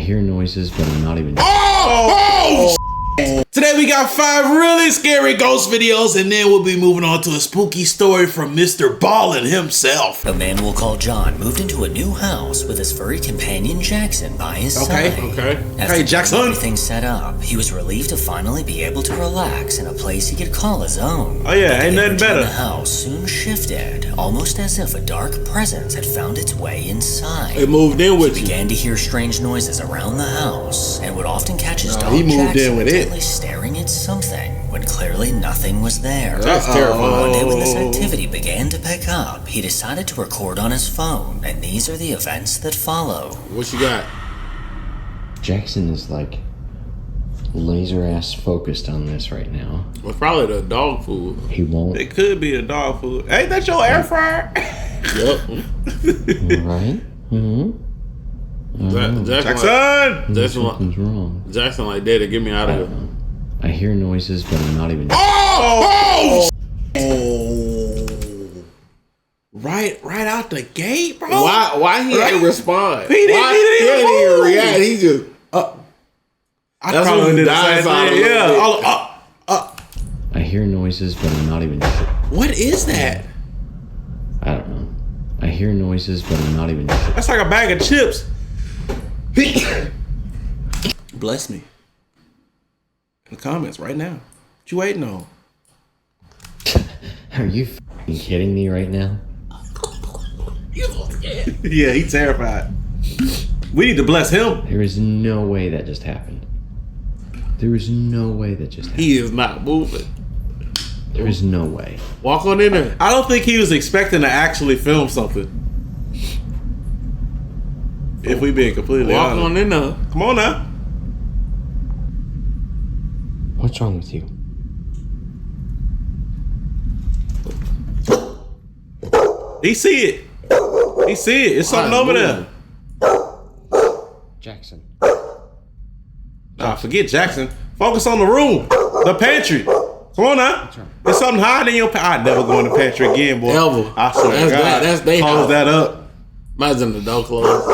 hear noises, but I'm not even. Oh! Today we got 5 really scary ghost videos, and then we'll be moving on to a spooky story from Mr. Ballin himself. A man we'll call John moved into a new house with his furry companion Jackson by his side. Hey, Jackson. Everything set up, he was relieved to finally be able to relax in a place he could call his own. Oh yeah, ain't nothing better. The house soon shifted, almost as if a dark presence had found its way inside. It moved in with He you. began to hear strange noises around the house and would often catch his dog he moved Jackson in with it. staring at something when clearly nothing was there. That's terrifying. One day when this activity began to pick up, he decided to record on his phone, and these are the events that follow. What you got? Jackson is like laser ass focused on this right now. Well, probably the dog food. He won't. It could be a dog food. Ain't that your air fryer? Yep. Right? Mm-hmm. Jackson! Something's wrong. Jackson like, Daddy, get me out of here. I hear noises, but I'm not even. Oh! Right out the gate, bro. Why he ain't respond? He didn't even react. He just I that's probably when did he the same dies thing. out. Yeah. I hear noises, but I'm not even sure. What is that? I don't know. I hear noises, but I'm not even sure. That's like a bag of chips. Bless me. In the comments right now. What you waiting on? Are you f***ing kidding me right now? Yeah, he's terrified. We need to bless him. There is no way that just happened. There is no way that just happened. he is not moving. There is no way. Walk on in there. I don't think he was expecting to actually film something. If we being completely Walk honest. on in there. Come on now. What's wrong with you? He see it. He see it. It's something over there. Jackson. Nah, forget Jackson. Focus on the room. The pantry. Come on now. There's something hiding in your pantry. I'd never go in the pantry again, boy. Ever. I swear to God. That's they Close house. that up. Imagine the door closed.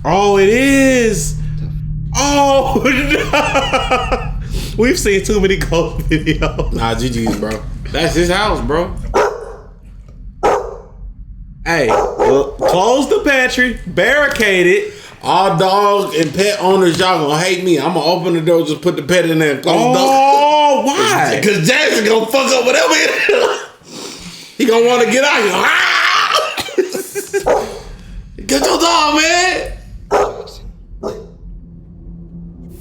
Oh, it is. Oh, no. We've seen too many ghost videos. Nah, GG's, bro. That's his house, bro. Hey, well, close the pantry, barricade it. All dog and pet owners, y'all gonna hate me. I'm gonna open the door, just put the pet in there and close the door. Oh, why? Because Jackson gonna fuck up whatever he gonna want to get out here. Ah! Get your dog, man.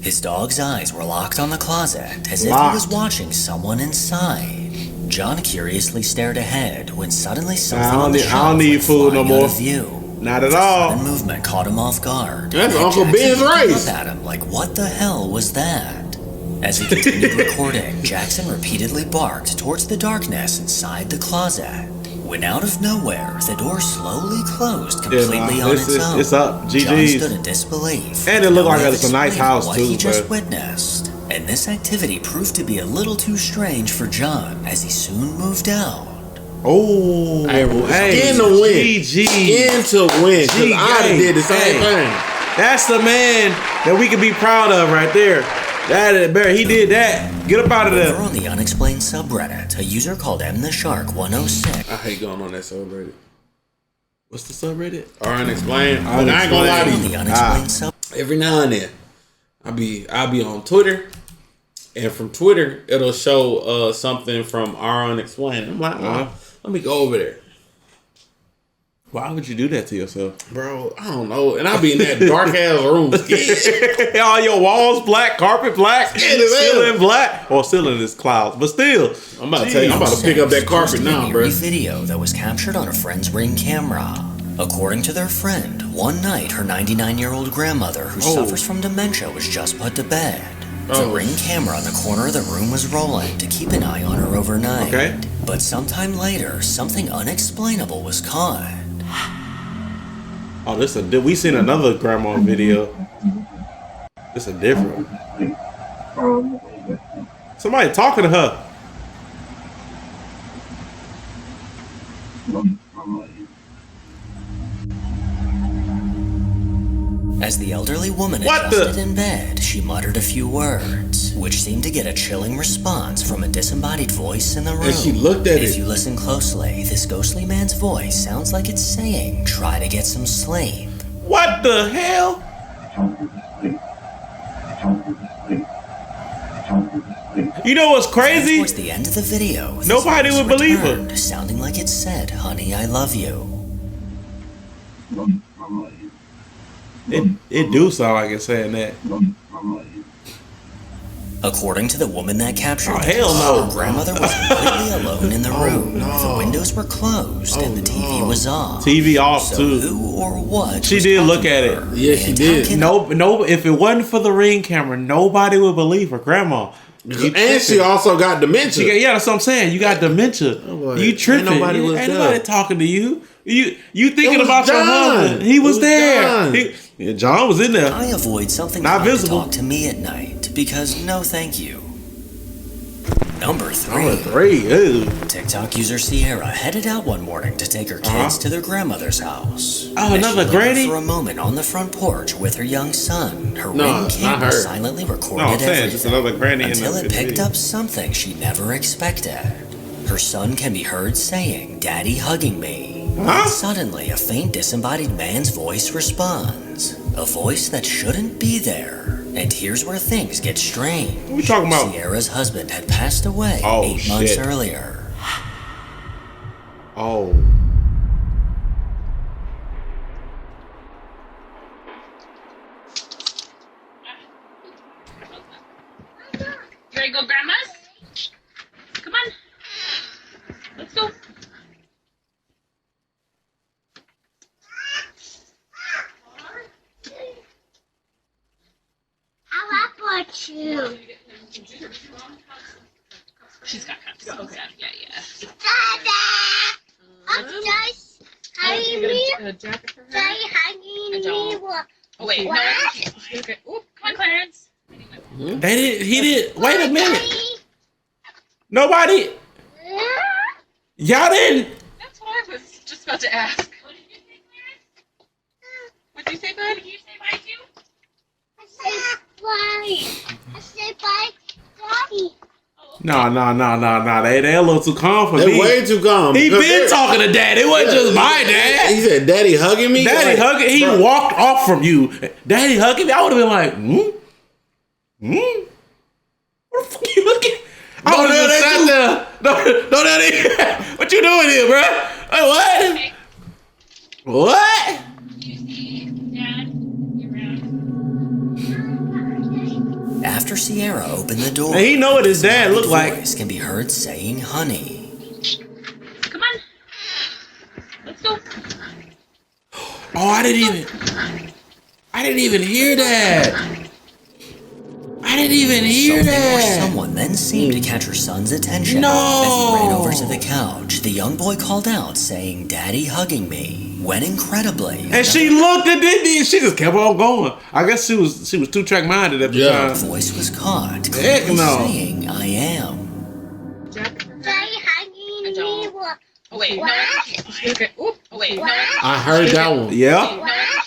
His dog's eyes were locked on the closet, as if he Locked. was watching someone inside. John curiously stared ahead when suddenly something on the I don't shelf need went food no flying more. out of view. Not at The all. sudden movement caught him off guard. That's and Uncle Jackson Ben's looked race. up at him like, what the hell was that? As he continued recording, Jackson repeatedly barked towards the darkness inside the closet. When out of nowhere, the door slowly closed completely on its own. It's up. John GG's. stood in disbelief. And it looked no like way of it's a nice explaining house, what too, he just but- witnessed. And this activity proved to be a little too strange for John, as he soon moved out. Oh, Hey, skin to win. GG. Skin to win. Because G- I done did the same hey. thing. That's the man that we can be proud of right there. That is Barry. He did that. Get up out of Over there. on the unexplained subreddit, a user called MTheShark106 I hate going on that subreddit. What's the subreddit? Or unexplained. But I ain't gonna lie to on you. the unexplained sub. Every now and then, I'll be on Twitter, and from Twitter it'll show something from Aaron Explained. I'm like, let me go over there, Why would you do that to yourself? bro. I don't know, and I'll be in that dark ass room. All your walls black, carpet black, Scared as hell. ceiling black. Well, ceiling is clouds, but still. I'm about to tell you, I'm about to pick up that carpet now, A bro. video that was captured on a friend's Ring camera. According to their friend, one night her 99-year-old grandmother, who suffers from dementia, was just put to bed. The Ring camera in the corner of the room was rolling to keep an eye on her overnight. Okay. But sometime later, something unexplainable was caught. Oh, we seen another grandma video. This a different one. Somebody talking to her. As the elderly woman What the- adjusted in bed, she muttered a few words, which seemed to get a chilling response from a disembodied voice in the room. And she looked at If it. you listen closely, this ghostly man's voice sounds like it's saying, "Try to get some sleep." What the hell? You know what's crazy? Towards the end of the video, this Nobody voice would believe her. returned, sounding like it said, "Honey, I love you." It do sound like it's saying that. According to the woman that captured Oh, this, hell no. her grandmother was completely alone in the room. The windows were closed and the TV was off. TV off So too. who or what? She was did talking look to at it. her? Yeah, she And did. how can- No, if it wasn't for the Ring camera, nobody would believe her grandma. You And she tripping. also got dementia. Yeah, that's what I'm saying. You got dementia. boy. You tripping. Ain't nobody was Ain't there. nobody talking to you. You thinking It was about your John. husband. He was It was there. John. Yeah, John was in there. I avoid something Not trying visible. to talk to me at night because no thank you. Number 3. Number 3. Ew. TikTok user Sierra headed out one morning to take her kids to their grandmother's house. Oh, As another she lingered granny? for a moment on the front porch with her young son, her No, Ring not camera her. silently No, recorded I'm saying everything just another granny in until the it picked video. up something she never expected. Her son can be heard saying, "Daddy hugging me." Huh? And suddenly, a faint disembodied man's voice responds. A voice that shouldn't be there. And here's where things get strange. What we talking about? Sierra's husband had passed away Oh, 8 months shit. earlier. Oh. You ready to go, Grandma's? Come on. Let's go. I want you. She's got cups. Okay. Yeah. Dada! I'm just hugging me. jacket for Daddy hugging me. Oh, wait. No, okay. Oop, come on, Clarence. They did. He did. Wait a minute. Nobody. Y'all didn't. That's what I was just about to ask. What did you say, bud? Did you say bye too? I said bye. I said bye, Daddy. No. They a little too calm for They're me. way too calm. He Because been they're- talking to dad. It wasn't just my He dad. said, "Daddy hugging me." Daddy Like, hugging. He bro, walked off from you. Daddy hugging me. I would have been like, What the fuck you looking? I would have just sat there. No, Daddy. What you doing here, bro? Like, what? What? You see, Dad, you're around. After Sierra opened the door, And he know what his dad the looked like. voice can be heard saying, "Honey." Come on. Let's go. Oh, I didn't even hear that. I didn't even hear Something or that. someone then seemed to catch her son's attention. No. As he ran over to the couch, the young boy called out, saying, "Daddy hugging me," when incredibly, And she looked and didn't. She just kept on going. I guess she was 2-track minded at the Yeah. the time. voice was caught, Heck clearly no. saying, "I am." Jacket for her. Daddy hugging me. Oh, wait. No. Okay. Oop. Oh, wait. No. I heard that one. Yeah.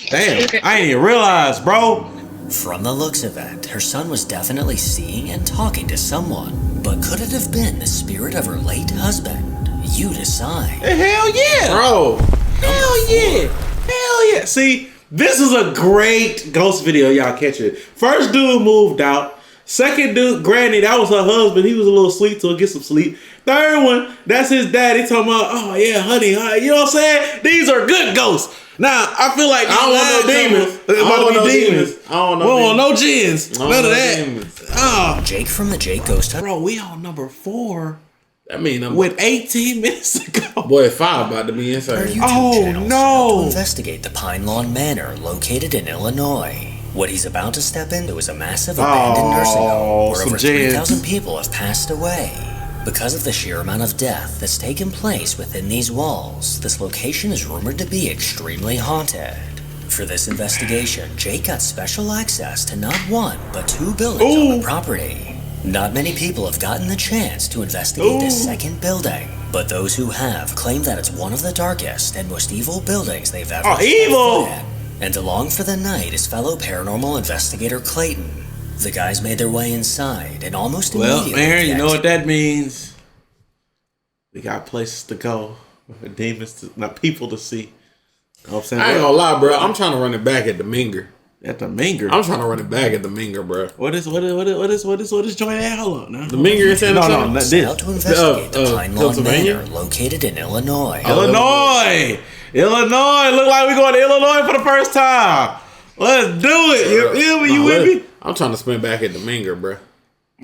Damn. I ain't even realize, bro. From the looks of it, her son was definitely seeing and talking to someone. But could it have been the spirit of her late husband? You decide. Hell yeah. Bro, Hell yeah. Hell yeah. See, this is a great ghost video. Y'all catch it. First dude moved out. Second dude, Granny, that was her husband. He was a little asleep, so get some sleep. Third one, that's his daddy talking about, oh yeah, honey, you know what I'm saying? These are good ghosts. Now, I feel like I don't want no demons. I don't want no demons. I don't want no We don't want no demons. gins. I don't None of want no that. demons. Oh, Jake from the Jake Ghost Hunt. bro, we on number 4 I mean, I'm with 18 minutes ago. boy 5 about to be Our inside. YouTube Oh, channel set no. out to investigate the Pine Lawn Manor located in Illinois. What he's about to step into is a massive abandoned nursing home where some over jams. 3,000 people have passed away. Because of the sheer amount of death that's taken place within these walls, this location is rumored to be extremely haunted. For this investigation, Jake got special access to not one, but 2 buildings on the property. Not many people have gotten the chance to investigate this second building, but those who have claim that it's one of the darkest and most evil buildings they've ever Oh, set evil! foot in. And along for the night is fellow paranormal investigator Clayton. The guys made their way inside and almost immediately... Well, Aaron, you know what that means. We got places to go. Demons, not people to see. You know what I'm saying? I ain't gonna lie, bro. I'm trying to run it back at the Minger. At the Minger? I'm trying to run it back at the Minger, bro. What is joint at? Hold on now. The Minger in San Antonio? No, not Set out this. to investigate the Pine Lawn Pennsylvania? Manor, located in Illinois. Illinois! Look like we going to Illinois for the first time. Let's do it. You feel me? You with me? I'm trying to spin back at the Minger, bro.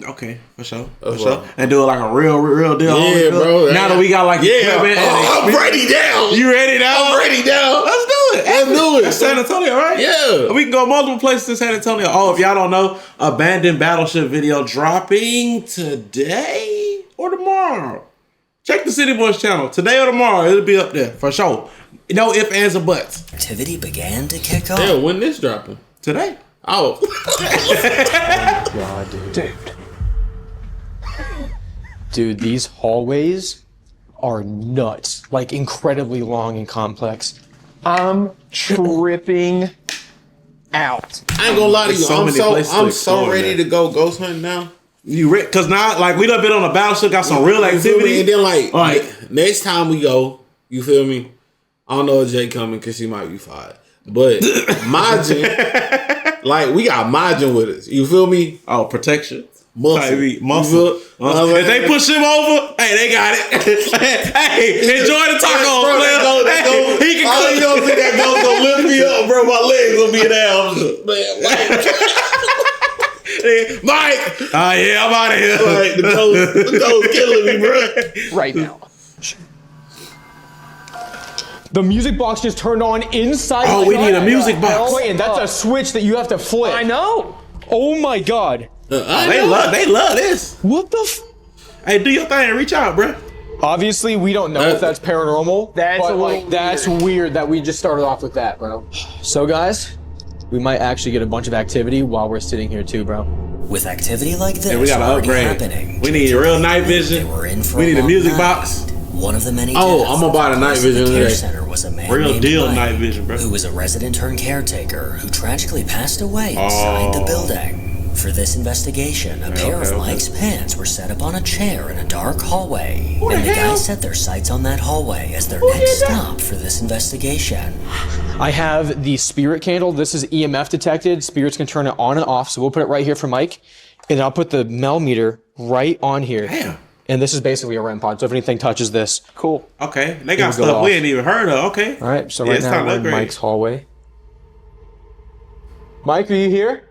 Okay, for sure. That's right. And do it like a real deal. Yeah, bro. Now that we got like equipment. I'm ready now. You ready now? I'm ready now. Let's do it. Let's do it. That's San Antonio, right? Yeah. We can go multiple places in San Antonio. Oh, if y'all don't know, abandoned battleship video dropping today or tomorrow. Check the City Boys channel. Today or tomorrow, it'll be up there for sure. No ifs, ands, or buts. Activity began to kick off. Yeah, when this dropping? Today. Oh. God, dude. Dude, these hallways are nuts. Like, incredibly long and complex. I'm tripping out. I ain't gonna lie to you. So many places to I'm explore, so ready man. to go ghost hunting now. You ready? Cause now, like, we done been on the battleship, got some real activity. And then, like next time we go, you feel me? I don't know if Jay coming because she might be fired. But Majin, like, we got Majin with us. You feel me? Oh, protection. Muscle. Muscle. If they push him over, hey, they got it. Hey, enjoy the tacos, man. He can all you don't think that ghost gonna lift me up, bro. My legs gonna be in there. Man, Mike. Yeah, I'm out of here. Like, the ghost killing me, bro. Right now. The music box just turned on inside. Oh, we need a music box. Wait, that's a switch that you have to flip. I know. Oh my God. They love this. What the Hey, do your thing. Reach out, bro. Obviously, we don't know if that's paranormal. That's That's weird that we just started off with that, bro. So, guys, we might actually get a bunch of activity while we're sitting here too, bro. With activity like this Yeah, we gotta already upgrade. happening, We need real night vision. they were in for We need a long music night. box. One of the many Oh, deaths I'm gonna buy the that night took place at vision the care today. center was a man Real named deal Mike, night vision, bro. who was a resident turned caretaker who tragically passed away inside the building. For this investigation, a pair of Mike's pants were set up on a chair in a dark hallway, and the guys set their sights on that hallway as their next stop for this investigation. I have the spirit candle. This is EMF detected. Spirits can turn it on and off, so we'll put it right here for Mike. And I'll put the Mel meter right on here. Damn. And this is basically a REM pod, so if anything touches this, cool. Okay, they got It'll go stuff we off. ain't even heard of. Okay. All right, so Yeah, right it's now time to we're in upgrade. Mike's hallway. Mike, are you here?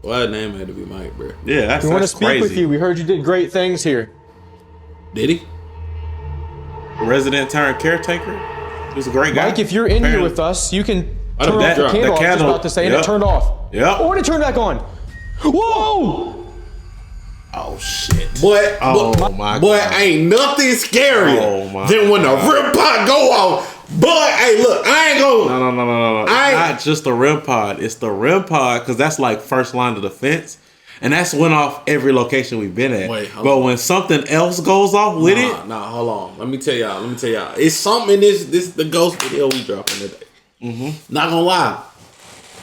Why the name had to be Mike, bro? Yeah, that's We want to that's speak crazy. with you. We heard you did great things here. Did he? Resident turned caretaker. He was a great guy. Mike, if you're in here Apparently. with us, you can Oh, turn that off the drop. candle. I was just candle, about to say, and yep. it turned off. Yep. Or to turn back on. Whoa! Oh shit. But my boy, God. ain't nothing scarier Oh, my than when the God. REM pod go off. But hey, look, I ain't gonna. No. It's not just the REM pod. It's the REM pod because that's like first line of defense. And that's went off every location we've been at. Wait, hold but on. when something else goes off with it, Nah, hold on. Let me tell y'all. It's something in this the ghost video we dropping today. Mm-hmm. Not gonna lie.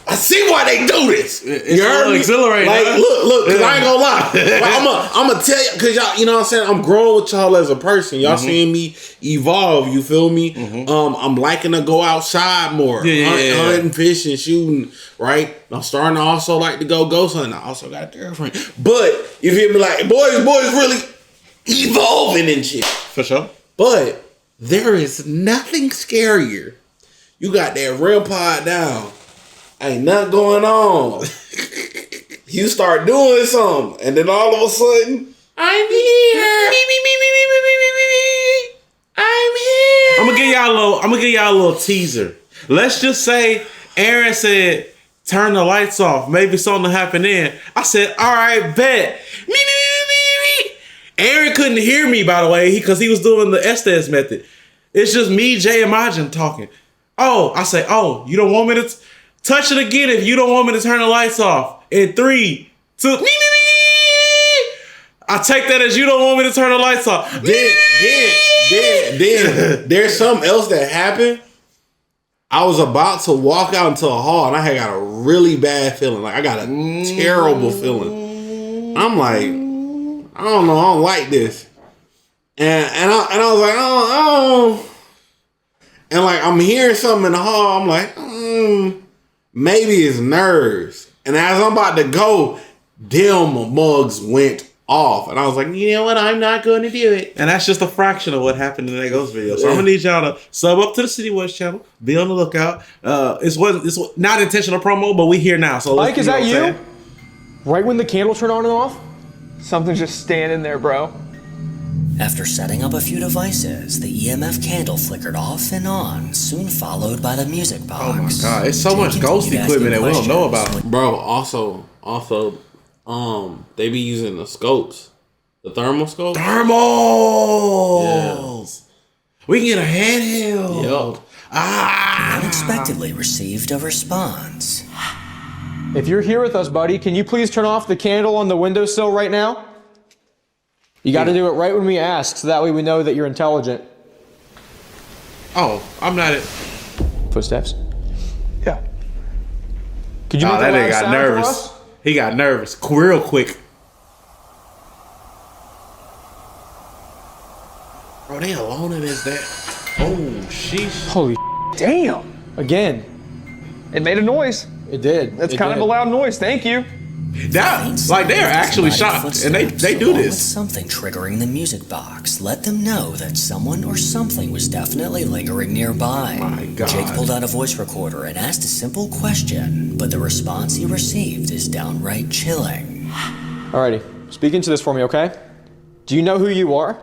I see why they do this. It's You a heard little me? exhilarating, Like, huh? look, cause Yeah. I ain't gonna lie. Like, I'm gonna tell you, cause y'all, you know what I'm saying? I'm growing with y'all as a person. Y'all Mm-hmm. seeing me evolve, you feel me? I'm liking to go outside more. Yeah. Hunting, fishing, shooting, right? I'm starting to also like to go ghost hunting. I also got a girlfriend. But, you feel me? Like, boys really evolving and shit. for sure. But there is nothing scarier. You got that REM pod down. Ain't nothing going on. You start doing something, and then all of a sudden, I'm here. I'm here. I'm gonna give y'all a little teaser. Let's just say Aaron said, turn the lights off. Maybe something happened then. I said, all right, bet. Aaron couldn't hear me, by the way, because he was doing the Estes method. It's just me, Jay, and Majin talking. Oh, I say, oh, you don't want me to touch it again if you don't want me to turn the lights off. In 3, 2, I take that as you don't want me to turn the lights off. Then there's something else that happened. I was about to walk out into a hall, and I had got a really bad feeling. Like, I got a terrible feeling. I'm like, I don't know, I don't like this. And I was like, oh. And like, I'm hearing something in the hall. I'm like, maybe it's nerves. And as I'm about to go, them mugs went off. And I was like, you know what? I'm not going to do it. And that's just a fraction of what happened in that ghost video. So I'm gonna need y'all to sub up to the City West channel. Be on the lookout. It's not intentional promo, but we here now. So Mike, is that you? Right when the candle turned on and off? Something's just standing there, bro. After setting up a few devices, the EMF candle flickered off and on, soon followed by the music box. Oh my god, it's so much ghost equipment that we don't know about. Bro, also, they be using the scopes. The thermal scopes. Thermals! Yeah. We can get a handheld. Yup. Unexpectedly received a response. If you're here with us, buddy, can you please turn off the candle on the windowsill right now? You got to do it right when we ask, so that way we know that you're intelligent. Oh, I'm not it. Footsteps? Yeah. Could you make that a nigga loud got sound nervous. for us? He got nervous real quick. Bro, they alone in this that. Oh, sheesh. Holy Damn. again. It made a noise. It did. That's kind of a loud noise. Thank you. That, like, they're actually shocked, and they do this. Something triggering the music box let them know that someone or something was definitely lingering nearby. My God. Jake pulled out a voice recorder and asked a simple question, but the response he received is downright chilling. Alrighty, speak into this for me, okay? Do you know who you are?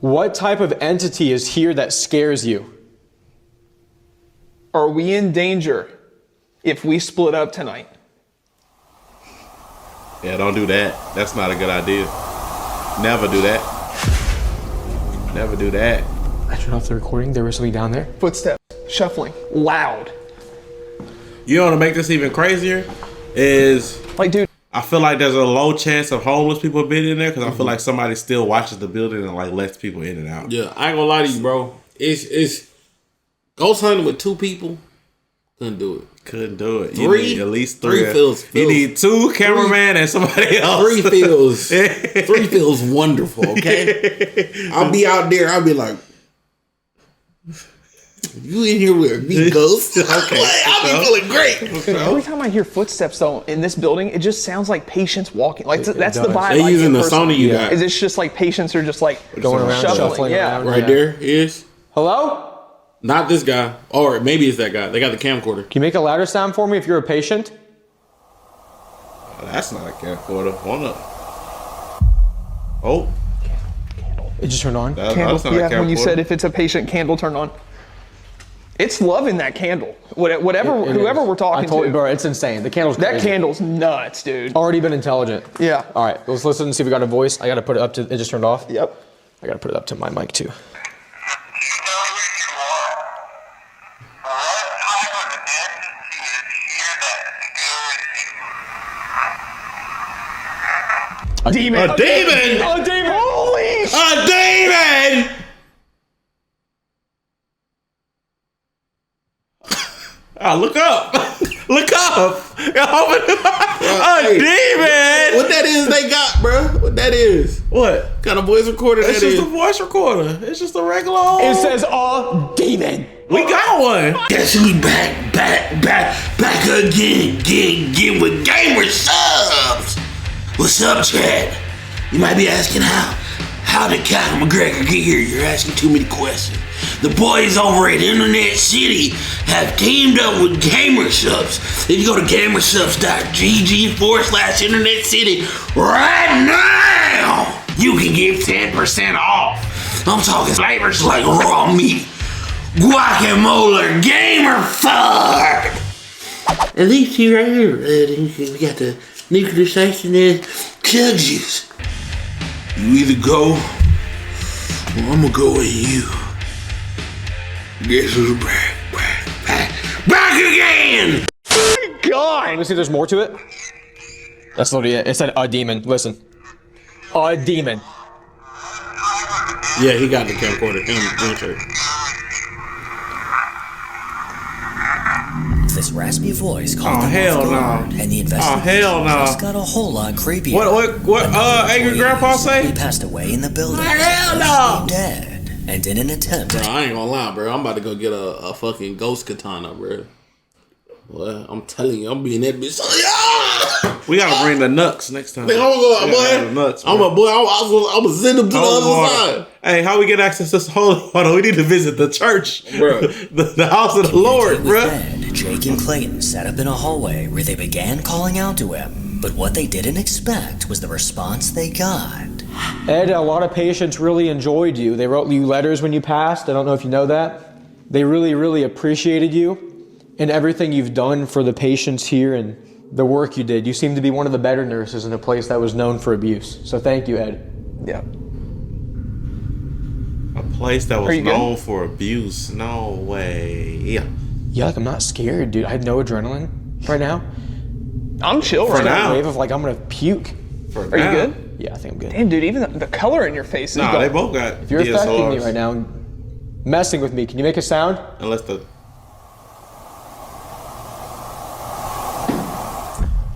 What type of entity is here that scares you? Are we in danger if we split up tonight? Yeah, don't do that. That's not a good idea. Never do that. Never do that. I turned off the recording. There was something down there. Footsteps, shuffling, loud. You know what to make this even crazier is, Like, dude. I feel like there's a low chance of homeless people being in there because I feel like somebody still watches the building and like lets people in and out. Yeah, I ain't gonna lie to you, bro. It's ghost hunting with 2 people. Couldn't do it. Couldn't do it. 3? You need at least 3. 3 feels. You need 2 cameraman and somebody else. 3 feels wonderful. Okay, I'll be out there. I'll be like, you in here with me, ghost? Okay, I'll be feeling great. Every time I hear footsteps, though, in this building, it just sounds like patients walking. Like, that's the vibe. They're I using get the personally. Sony you got. Is it's just like patients are just like Going around, shuffling Yeah. around. Right there is. Hello? Not this guy. Or maybe it's that guy. They got the camcorder. Can you make a louder sound for me if you're a patient? Oh, that's not a camcorder. Hold up. Oh. It just turned on. That's Candle. not a Yeah, when you camcorder. said if it's a patient, candle turn on. It's loving that candle. Whatever, It whoever is. we're talking I told you, to. bro, it's insane. The candle's That crazy. candle's nuts, dude. Already been intelligent. Yeah. All right, let's listen and see if we got a voice. I got to put it up to, it just turned off. Yep. I got to put it up to my mic too. Demon. A demon! A demon. Holy shit. A demon! Look up. Look up. A demon! What that is they got, bro? What that is? What? Kind of voice recorder that It's just is? a voice recorder. It's just a regular old. It says a demon. We got one. Guess who's back again with gamer subs. What's up, Chad? You might be asking how did Kyle McGregor get here? You're asking too many questions. The boys over at InternetCity have teamed up with gamer subs. If you go to gamersubs.gg/InternetCity right now, you can get 10% off. I'm talking flavors like raw meat, guacamole, gamer fart. And these 2 right here, we got the nuclear station and chug juice. You either go, or I'm gonna go with you. Guess who's back again! God. Let me see if there's more to it. That's literally it. It said a demon. Listen. A demon. Yeah, he got the camcorder. Him, This raspy voice called them hell off guard, no. and the investigation Hell no. just got a whole lot creepier. What angry grandpa say? He passed away in the building. Hell no. Dead, and in an attempt. Bro, I ain't gonna lie, bro. I'm about to go get a fucking ghost katana, bro. Well, I'm telling you, I'm being that bitch. We gotta bring the nuts next time. I'm gonna go, boy. Nuts, I'm a boy. I'm gonna send them to the other side. Hey, how we get access to this holy water? We need to visit the church, bro. the house of the Lord, bro. Jake and Clayton sat up in a hallway where they began calling out to him. But what they didn't expect was the response they got. Ed, a lot of patients really enjoyed you. They wrote you letters when you passed. I don't know if you know that. They really, really appreciated you and everything you've done for the patients here and the work you did. You seem to be one of the better nurses in a place that was known for abuse. So thank you, Ed. Yeah. A place that was known for abuse. No way. Yeah. Yuck, I'm not scared, dude. I have no adrenaline right now. I'm chill For right now. now. Wave of like I'm gonna puke. Are you good? Yeah, I think I'm good. Damn, dude, even the color in your face is Nah, gone. they both got If you're affecting me DSLRs. right now, messing with me, can you make a sound? Unless the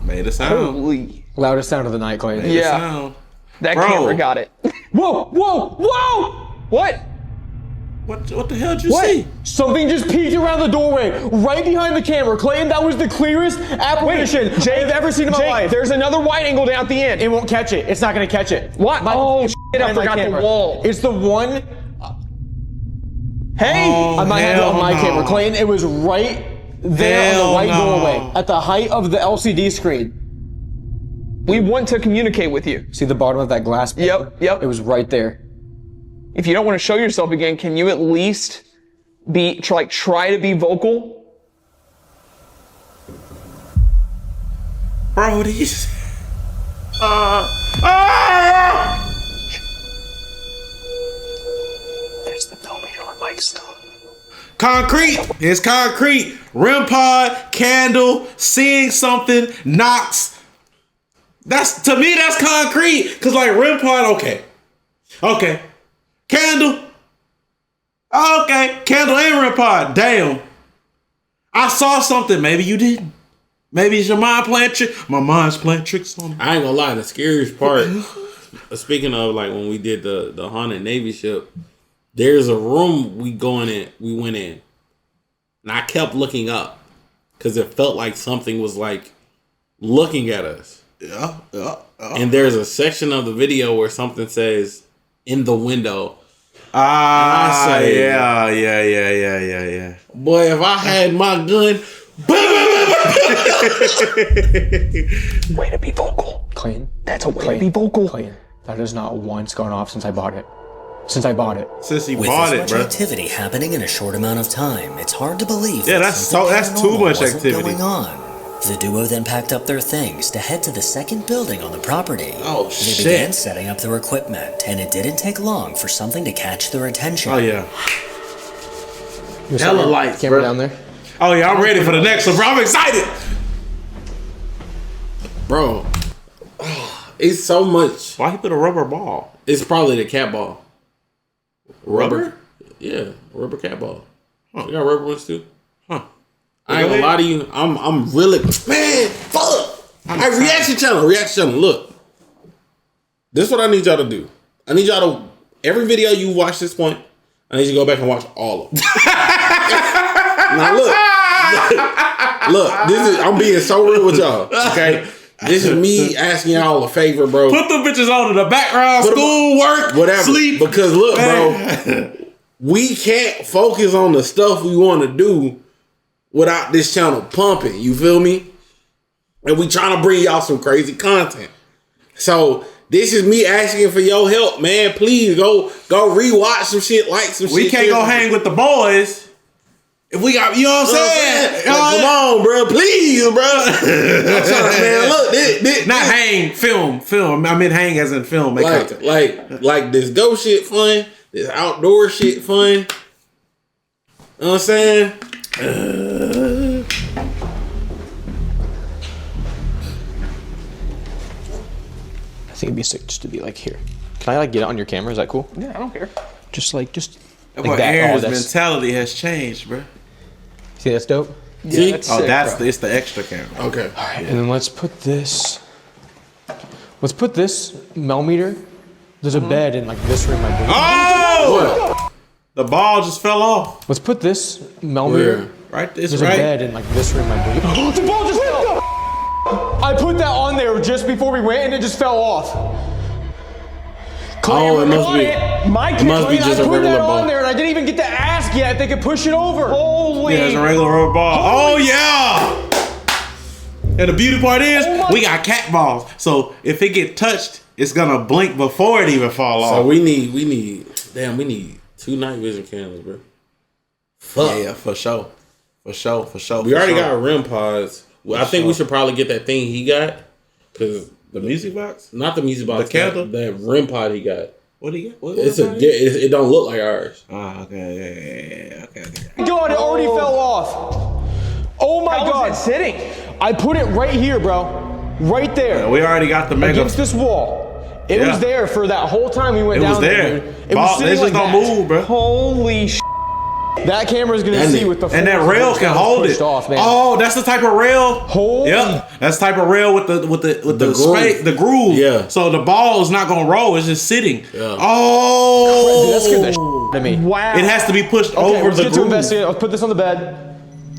made a sound. Holy. Loudest sound of the night, Clayton. Made a Yeah. sound. That Bro. camera got it. Whoa, whoa, whoa! What? What the hell did you What? see? Something just peeked around the doorway, right behind the camera. Clayton, that was the clearest apparition I've ever seen in my life. There's another wide angle down at the end. It won't catch it. It's not gonna catch it. What? Oh, shit, I behind my forgot the camera. wall. It's the one. Hey! I might have it on my no. camera, Clayton. It was right there on Hell the right no. doorway, at the height of the LCD screen. We want to communicate with you. See the bottom of that glass pane? Yep. It was right there. If you don't want to show yourself again, can you at least try to be vocal? Bro, these. There's the millimeter on Mike still. Concrete. It's concrete. REM pod, candle, seeing something, knocks. That's to me. That's concrete. Cause like REM pod, okay. Candle. Okay, candle and REM pod. Damn. I saw something. Maybe you didn't. Maybe it's your mind playing trick. My mind's playing tricks on me. I ain't gonna lie, the scariest part, speaking of like when we did the haunted Navy ship, there's a room we went in, and I kept looking up because it felt like something was like looking at us. Yeah. And there's a section of the video where something says in the window. I say, yeah. Boy, if I had my gun, Way to be vocal. Clayton. That's a way to be vocal. Clayton. That has not once gone off since I bought it. Since I bought it. Since he With bought this it, much bro. activity happening in a short amount of time, it's hard to believe. Yeah, that that's something that's too paranormal much wasn't activity. Going on. The duo then packed up their things to head to the second building on the property. Oh, They shit. began setting up their equipment, and it didn't take long for something to catch their attention. Oh yeah. hella lights, Camera bro. down there. Oh yeah, I'm ready for the next one, bro. I'm excited. Bro, it's so much. Why he put a rubber ball? It's probably the cat ball. Rubber? Yeah, rubber cat ball. Huh. You got rubber ones too? Huh. I ain't gonna lie to you. I'm really, man, fuck. Hey, reaction channel. Look. This is what I need y'all to do. I need y'all to, every video you watch this point, I need you to go back and watch all of them. Now look, this is, I'm being so real with y'all, okay? This is me asking y'all a favor, bro. Put them bitches on in the background, school, work, whatever. sleep. Because look, bro, we can't focus on the stuff we want to do without this channel pumping. You feel me? And we trying to bring y'all some crazy content. So this is me asking for your help, man. Please go rewatch some shit, like some shit. We can't go hang with the boys. If we got, you know what I'm saying? Like, come on, bro. Please, bro. I'm trying, man, look, this Not hang, film. I meant hang as in film. Make content. like this ghost shit fun, this outdoor shit fun. You know what I'm saying? I think it'd be sick just to be like here. Can I like get it on your camera? Is that cool? Yeah, I don't care. Just like But that. Aaron's that's, mentality has changed, bro. see, that's dope. See? that's Oh, sick, that's bro. it's the extra camera. Okay. All right, and then let's put this millimeter. There's a bed in like this room, I believe. Oh! The ball just fell off. Let's put this millimeter. Right, this There's a bed in like this room, I believe. Oh, the ball just fell. I put that on there just before we went, and it just fell off. Oh, it must be. Mike, must be just I a put regular that ball. on there, and I didn't even get to ask yet if they could push it over. holy. Yeah, it's a regular rubber ball. Oh yeah! And the beauty part is we got cat balls. So if it get touched, it's gonna blink before it even fall off. So we need 2 night vision cameras, bro. Fuck. Yeah, for sure. For sure. We already got REM pods. Well, I think we should probably get that thing he got. Cause the music box? not the music box. The candle? That REM pod he got. What do you get? It don't look like ours. Ah, okay, yeah. Okay. God, it already fell off. Oh my How God. was it sitting? I put it right here, bro. Right there. We already got the mega. Against this wall. It Yeah. was there for that whole time we went It down was there. dude. It was They sitting just like don't that. move, bro. Holy sh. That camera's gonna see with the And that force rail of can what's hold pushed it. off, man. Oh, that's the type of rail. Holy. Yep, that's the type of rail with the groove. space, the groove. Yeah. So the ball is not gonna roll; it's just sitting. Yeah. Oh, Dude, that scared the shit out of me. Wow. It has to be pushed Okay, over let's the get to groove. investigate. Let's put this on the bed.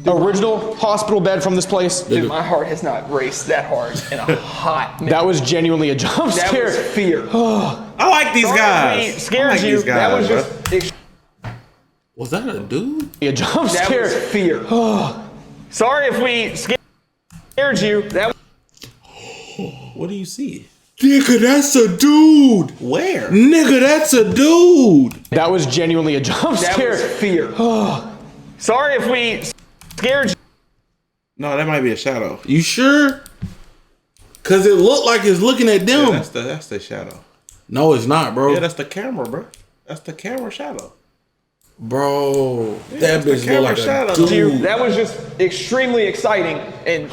Original hospital bed from this place. Dude, my heart has not raced that hard in a hot minute. That was genuinely a jump That scare. was fear. I like these Sorry guys. if we scared I like you. these guys, that was bro. just Was that a dude? A jump that scare. was fear. Sorry if we scared you. That What do you see? Nigga, that's a dude. Where? Nigga, that's a dude. That was genuinely a jump that scare. was fear. Sorry if we scared you. No, that might be a shadow. You sure? Cause it looked like it's looking at them. Yeah, that's the shadow. No, it's not, bro. Yeah, that's the camera, bro. That's the camera shadow. Bro, that the bitch camera look like shadow. a dude. That was just extremely exciting and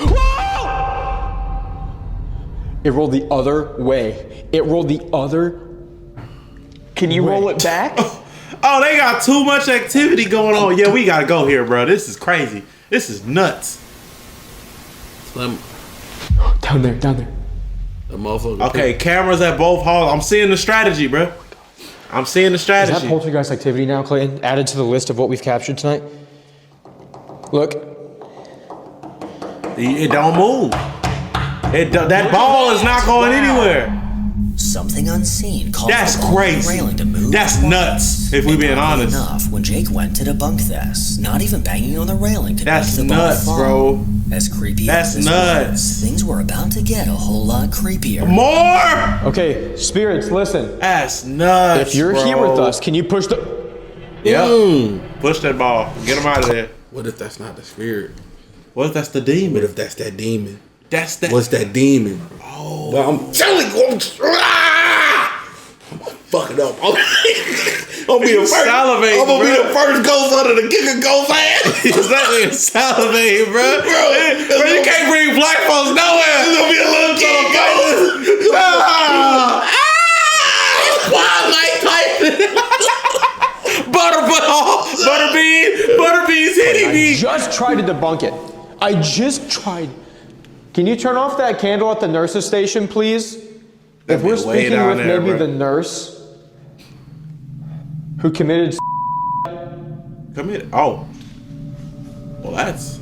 It rolled the other way. It rolled the other. can you roll it back? Oh, they got too much activity going on. Yeah, we gotta go here, bro. This is crazy. This is nuts. Them- Down there. The motherfucker. Okay, cameras at both halls. I'm seeing the strategy, bro. I'm seeing the Is that strategy. poltergeist activity now, Clayton? Added to the list of what we've captured tonight? Look. It don't move. That ball is not going anywhere. Something unseen caused That's the ball and crazy. railing to move. That's forward. nuts, if we're And being oddly honest. enough, when Jake went to debunk this, not even banging on the railing could That's make the ball nuts, fall. bro. As creepy That's as this nuts. was, things were about to get a whole lot creepier. More? Okay, spirits, listen. That's nuts. If you're bro. here with us, can you push the. Yep. Push that ball. Get him out of there. What if that's not the spirit? What if that's the demon? What if that's that demon? That's that. What's that demon? Oh, well, I'm telling you, I'm fuck it up. I'm gonna be the first. Salivate, I'm gonna be bro. the first ghost under the kicker ghost ass. Exactly. Salivate, bro. Bro, you can't bring black folks nowhere. It's gonna be a little kid ghost. Butterbean's hitting I me. just tried to debunk it. I just tried. Can you turn off that candle at the nurse's station, please? If we're be way speaking down with there, maybe bro. the nurse who committed. Come here. Oh. Well, that's.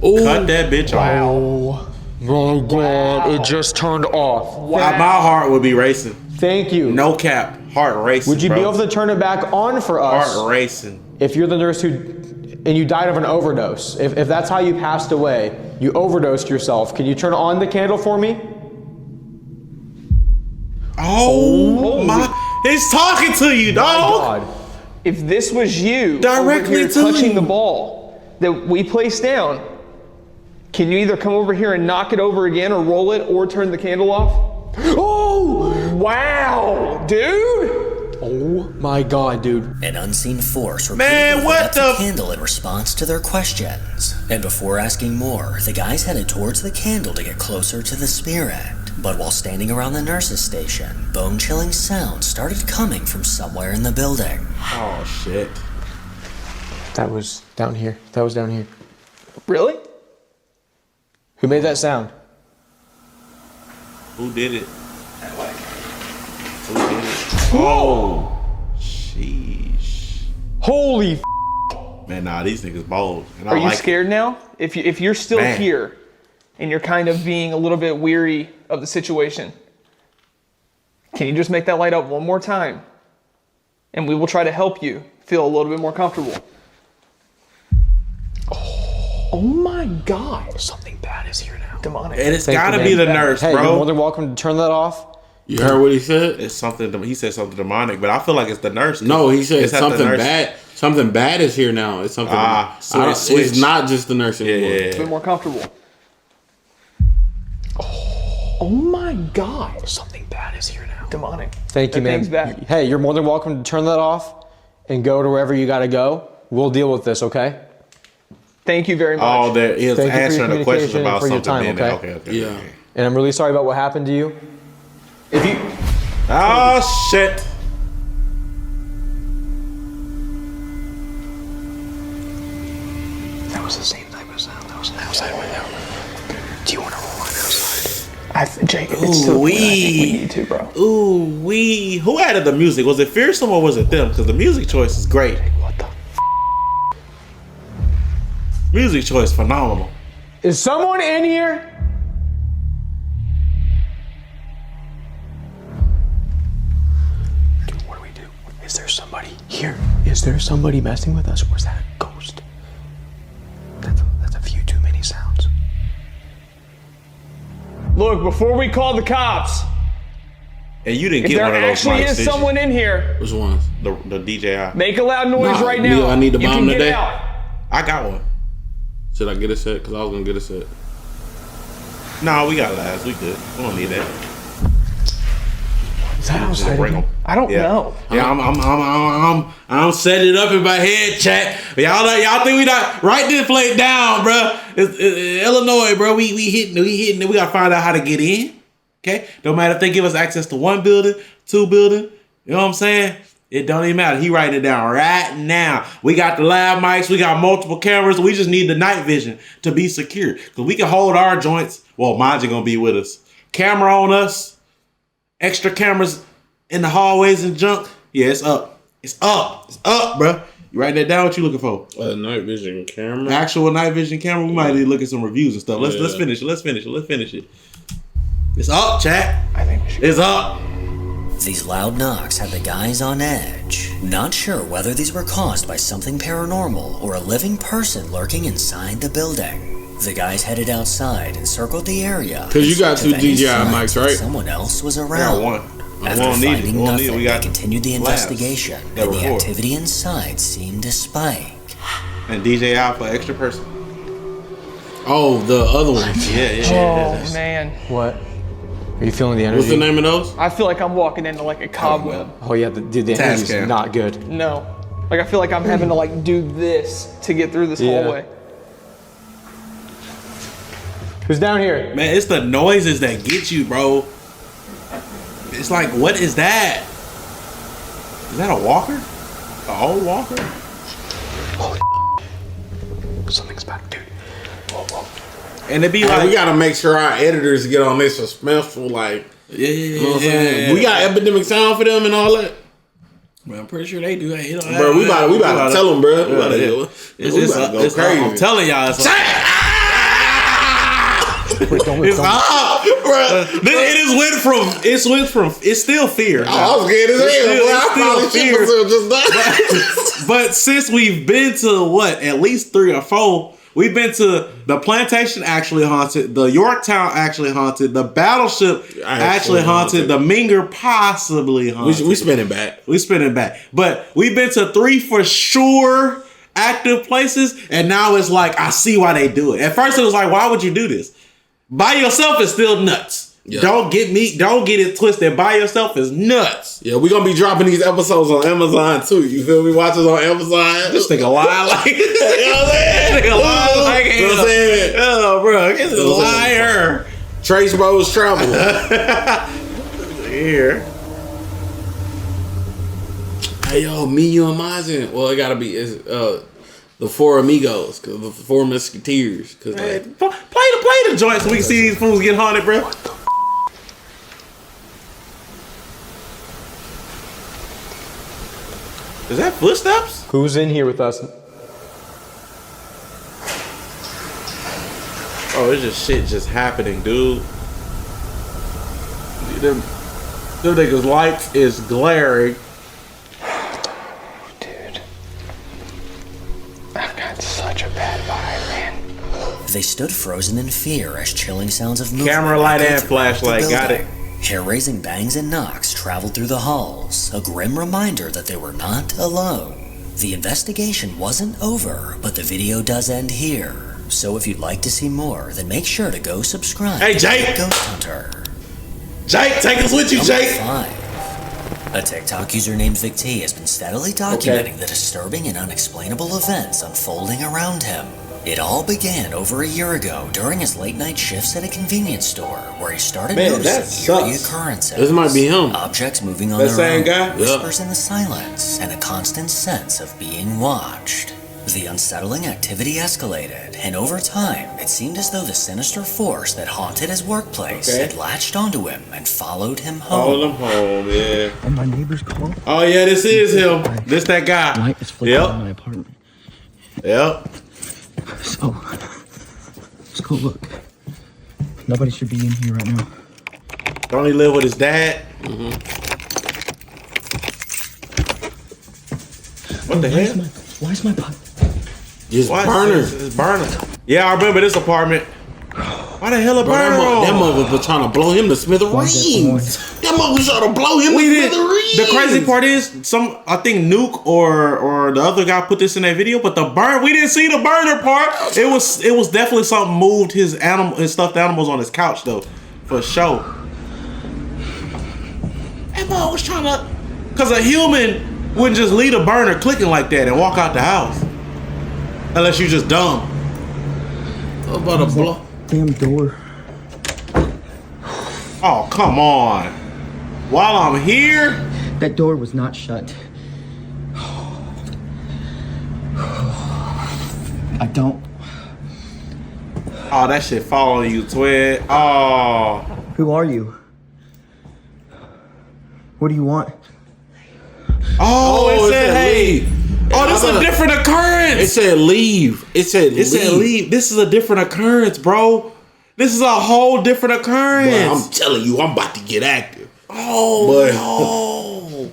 Cut that bitch off. Oh my God! It just turned off. My heart would be racing. Thank you. No cap. Heart racing. Would you bro. be able to turn it back on for us? Heart racing. If you're the nurse and you died of an overdose, if that's how you passed away, you overdosed yourself, can you turn on the candle for me? Oh my! He's talking to you, My dog. God. If this was you Directly over here to touching you. the ball that we placed down, can you either come over here and knock it over again or roll it or turn the candle off? Oh! Wow! Dude! Oh my God, dude. An unseen force Man, repeatedly what lit up the- the candle in response to their questions. And before asking more, the guys headed towards the candle to get closer to the spirit. But while standing around the nurse's station, bone-chilling sounds started coming from somewhere in the building. Oh shit! That was down here. That was down here. Really? Who made that sound? Who did it? Who did it? Oh, sheesh. Holy Man, nah, these niggas bold. And Are I you like scared now? If you're still Man. here and you're kind of being a little bit weary of the situation, can you just make that light up one more time? And we will try to help you feel a little bit more comfortable. Oh my God. Something bad is here now. Demonic. And it's Thank gotta you, be man. the nurse, Hey, bro. you're more than welcome to turn that off. You heard what he said? It's something. He said something demonic, but I feel like it's the nurse. No, he said It's at the something nurse. bad. Something bad is here now. It's something. Switch. It's not just the nurse anymore. Yeah. A bit more comfortable. Oh my God. Something bad is here now. Demonic. Thank you, That man. thing's back. Hey, you're more than welcome to turn that off and go to wherever you gotta go. We'll deal with this, okay? Thank you very much. Oh, that he was Thank you for your answering the questions communication and about for your something. time, being okay? Okay. Yeah. And I'm really sorry about what happened to you. If you Oh shit. That was the same type of sound. That was an outside window. Do you want to roll on outside? Jake, it's to the point I think we need to, bro. Ooh wee. Who added the music? Was it Fearsome or was it them? Because the music choice is great. What the Music choice phenomenal. Is someone in here? Dude, what do we do? Is there somebody here? Is there somebody messing with us, or is that a ghost? That's a few too many sounds. Look, before we call the cops, And you didn't if get there one of those actually mics, is did you? someone in here, Which ones? The DJI. make a loud noise Nah, right Neil, now. I need to You bomb can get today. out. I got one. Should I get a set? Because I was gonna get a set. No, we got labs. We good. We don't need that. Is that Just outside? bring them. I don't know. Yeah, I'm setting it up in my head, chat. Y'all think we not right this plate down, bro? It's Illinois, bro. We hitting it. We gotta find out how to get in. Okay, don't matter if they give us access to one building, two building. You know what I'm saying? It don't even matter. He writing it down right now. We got the lab mics. We got multiple cameras. We just need the night vision to be secure because we can hold our joints. Well, mine's gonna be with us. Camera on us. Extra cameras in the hallways and junk. Yeah, it's up. It's up. It's up, bro. You writing that down? What you looking for? Night vision camera. Actual night vision camera. We might need to look at some reviews and stuff. Let's Yeah. finish it. Let's finish it. It's up, chat. I think we should. It's up. These loud knocks had the guys on edge, not sure whether these were caused by something paranormal or a living person lurking inside the building. The guys headed outside and circled the area. 'Cause you got in search of two any DJI signs mics, that right? Someone else was I got around. one. After We don't need it. finding We don't need it. nothing, We they got continued the labs. investigation, That and the record. activity inside seemed to spike. And DJI for extra person. Oh, the other one. Oh man, What? Are you feeling the energy? What's the name of those? I feel like I'm walking into like a cobweb. Oh yeah, dude, the energy's Tascam. not good. No, like I feel like I'm having to like do this to get through this Yeah. hallway. Who's down here? Man, it's the noises that get you, bro. It's like, what is that? Is that a walker? An old walker? Something's back, dude. And it be Hey, like, we gotta make sure our editors get on this suspenseful, like, you know what I'm saying? We got epidemic sound for them and all that. Man, I'm pretty sure they do. Hey, Bro, we about to tell them, bro. We about to go crazy. I'm telling y'all, it's Wait, don't it's up, bro. It went from. It's still fear. I was scared as hell, bro. I It's probably still shit fear. myself just now. But since we've been to what, at least 3 or 4, we've been to the Plantation actually haunted, the Yorktown actually haunted, the Battleship actually haunted, the Minger possibly haunted. We spinning back. We spinning back. But we've been to 3 for sure active places, and now it's like, I see why they do it. At first it was like, why would you do this? By yourself is still nuts. Yeah. Don't get it twisted. By yourself is nuts. Yeah, we're gonna be dropping these episodes on Amazon too. You feel me? Watch us on Amazon. This nigga lie like You know what I'm saying? nigga lie like You know what I'm hell. saying? Oh, bro, this is a liar. Trace Bros Travel. Here. Hey yo, me, you, and Mazin. Well, it gotta be the Four Amigos, cause the Four Musketeers. Cause like, play the joint so we can see these fools get haunted, bro. Is that footsteps? Who's in here with us? Oh, it's just shit just happening, dude. Them niggas' lights is glaring. Dude. I've got such a bad vibe, man. They stood frozen in fear as chilling sounds of movement. Camera light and echoed throughout the flashlight, got building. it. Hair-raising bangs and knocks traveled through the halls, a grim reminder that they were not alone. The investigation wasn't over, but the video does end here. So if you'd like to see more, then make sure to go subscribe Hey, to Jake! Ghost Hunter. Jake, take us with you, Number Jake! 5. A TikTok user named Vic T has been steadily documenting the disturbing and unexplainable events unfolding around him. It all began over a year ago during his late-night shifts at a convenience store, where he started noticing eerie occurrences. This might be him. Objects moving on That their same own, guy? whispers in the silence, and a constant sense of being watched. The unsettling activity escalated, and over time, it seemed as though the sinister force that haunted his workplace had latched onto him and followed him home. Follow them home, yeah. And my neighbor's call. Oh yeah, this is him. This that guy. Light is flickering in my apartment. Yep. So, let's go look. Nobody should be in here right now. Don't he live with his dad? What the hell? Why is my pipe? Just burner. It's burner. Yeah, I remember this apartment. Why the hell a burner? That mother was trying to blow him to smithereens. That mother was trying to blow him to smithereens. The crazy part is, I think Nuke or the other guy put this in that video, but we didn't see the burner part. It was definitely something moved his stuffed animals on his couch though, for sure. That mother was trying to, cause a human wouldn't just leave a burner clicking like that and walk out the house, unless you just dumb. What about a blow? Damn door. Oh, come on. While I'm here? That door was not shut. I don't. Oh, that shit following you, twin. Oh. Who are you? What do you want? Oh, it said, hey. leave. Oh, this is a different occurrence. It said leave. It said leave. This is a different occurrence, bro. This is a whole different occurrence. Boy, I'm telling you, I'm about to get active. Oh, no.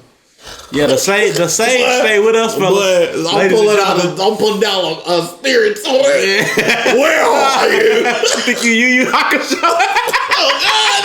Yeah, the sage stay with us, fellas. I'm pulling down a spirit sword. Yeah. Where are you? I think you Hakusho. Oh God,